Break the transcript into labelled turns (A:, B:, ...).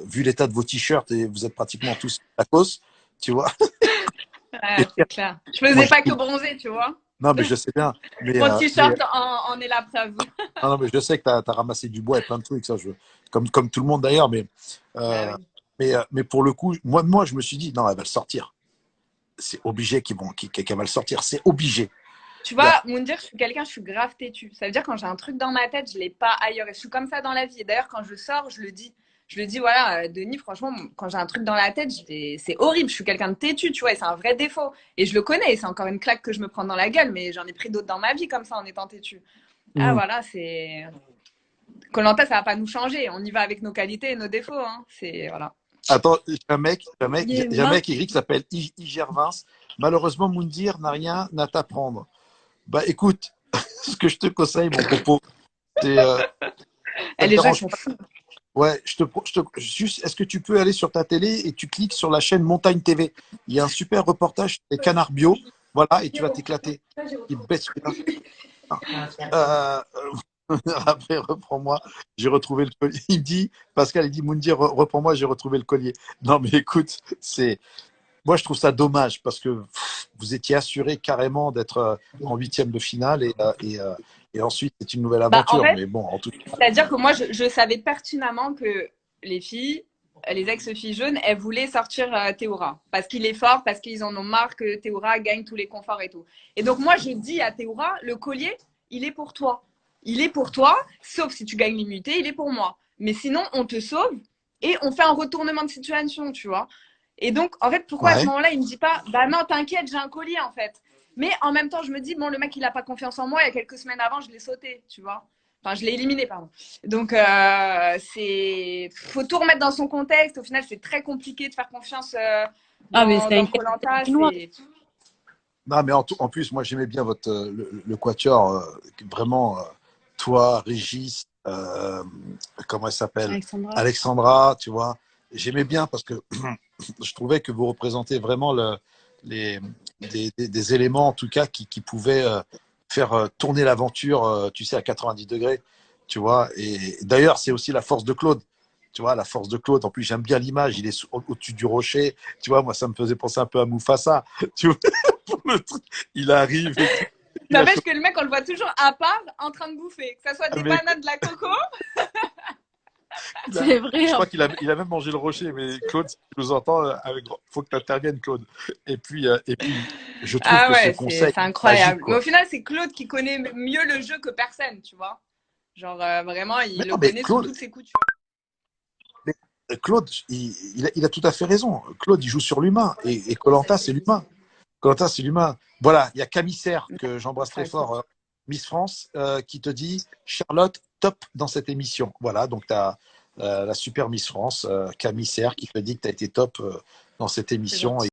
A: vu l'état de vos t-shirts, et vous êtes pratiquement tous à cause, tu vois.
B: Ouais, c'est clair. Je
A: Moi,
B: faisais
A: je
B: pas que
A: trouve...
B: bronzer, tu vois.
A: Non, mais je sais bien.
B: Mon
A: Mais,
B: t-shirt en est la preuve.
A: non, non, mais je sais que tu as ramassé du bois et plein de trucs, ça, comme tout le monde d'ailleurs.
B: Bah
A: Euh,
B: oui.
A: mais pour le coup, moi, je me suis dit, non, elle va le sortir. C'est obligé qu'elle va le sortir. C'est obligé.
B: Tu
A: Il y a-
B: vois, Moundir, je suis grave têtue. Ça veut dire quand j'ai un truc dans ma tête, je l'ai pas ailleurs. Et je suis comme ça dans la vie. Et d'ailleurs, quand je sors, je le dis. Je le dis, voilà, Denis, franchement, quand j'ai un truc dans la tête, c'est horrible. Je suis quelqu'un de têtu, tu vois, et c'est un vrai défaut. Et je le connais, et c'est encore une claque que je me prends dans la gueule, mais j'en ai pris d'autres dans ma vie comme ça en étant têtu. Ah
A: Hmm.
B: voilà, c'est. Koh ça va pas nous changer. On y va avec nos qualités et nos défauts. Hein. C'est voilà.
A: Attends,
B: Il
A: j'ai un mec écrit qui s'appelle Igervins. Malheureusement, Moundir n'a rien à t'apprendre. Bah écoute, ce que je te conseille, mon popo, c'est, ça te
B: Les gens, ils
A: dérange
B: sont
A: pas.
B: fous.
A: Ouais, juste, est-ce que tu peux aller sur ta télé et tu cliques sur la chaîne Montagne TV? Il y a un super reportage sur les canards bio. Voilà, et tu vas t'éclater. Il baisse celui-là. Euh, Après, reprends-moi, j'ai retrouvé le collier. Il me dit, Pascal, il dit, Moundir, reprends-moi, j'ai retrouvé le collier. Non, mais écoute, moi, je trouve ça dommage parce que vous étiez assuré carrément d'être en huitième de finale et ensuite, c'est une nouvelle
B: Bah, en
A: aventure.
B: fait,
A: Mais bon, en tout cas,
B: c'est-à-dire que moi, je savais pertinemment que les filles, les ex-filles jeunes, elles voulaient sortir Théora. Parce qu'il est fort, parce qu'ils en ont marre que Théora gagne tous les conforts et tout. Et donc, moi, je dis à Théora, le collier, il est pour toi. Il est pour toi, sauf si tu gagnes l'immunité, il est pour moi. Mais sinon, on te sauve et on fait un retournement de situation, tu vois. Et donc, en fait, pourquoi à ce
A: ouais.
B: moment-là, il me dit pas, bah non, t'inquiète, j'ai un collier, en fait. Mais en même temps, je me dis, bon, le mec, il a pas confiance en moi. Il y a quelques semaines avant, je l'ai sauté, tu vois. Enfin, je l'ai éliminé, pardon. Donc, c'est faut tout remettre dans son contexte. Au final, c'est très compliqué de faire confiance
C: Ah, mais c'est un
B: dans
C: cas
B: Koh-Lanta.
C: chinois.
B: C'est
A: Non, mais en plus, moi, j'aimais bien le quatuor. Vraiment, toi, Régis, comment elle s'appelle?
C: Alexandra.
A: Alexandra, tu vois. J'aimais bien parce que je trouvais que vous représentez vraiment les, des éléments, en tout cas, qui pouvaient faire tourner l'aventure, tu sais, à 90 degrés, tu vois. Et d'ailleurs, c'est aussi la force de Claude. Tu vois, la force de Claude. En plus, j'aime bien l'image. Il est au-dessus du rocher. Tu vois, moi, ça me faisait penser un peu à Mufasa. Tu vois, pour le truc. Il arrive et tout. Il a
B: n'empêche
A: chopé
B: que le mec, on le voit toujours à part, en train de bouffer, que ça soit des
A: avec.
B: bananes, de la coco.
C: C'est vrai.
A: Je crois qu'il a même mangé le rocher. Mais Claude, si tu nous entends, faut que tu interviennes, Claude. Et puis, je trouve
B: Ah
A: que ce
B: ouais,
A: conseil
B: c'est
A: est magique,
B: incroyable. Mais au
A: quoi.
B: final, c'est Claude qui connaît mieux le jeu que personne, tu vois. Genre vraiment,
A: Mais
B: il le
A: non, mais
B: connaît sous
A: Claude,
B: toutes ses coutures.
A: mais Claude, il a tout à fait raison. Claude, il joue sur l'humain. Et koh c'est l'humain. koh c'est l'humain. Voilà, il y a Camille Serre, que j'embrasse très
B: Ouais, c'est
A: fort, Miss France, qui te dit Charlotte, top dans cette émission. Voilà, donc tu as la super Miss France, Camille Serre, qui te dit que tu as été top dans cette
B: c'est
A: émission.
B: gentil.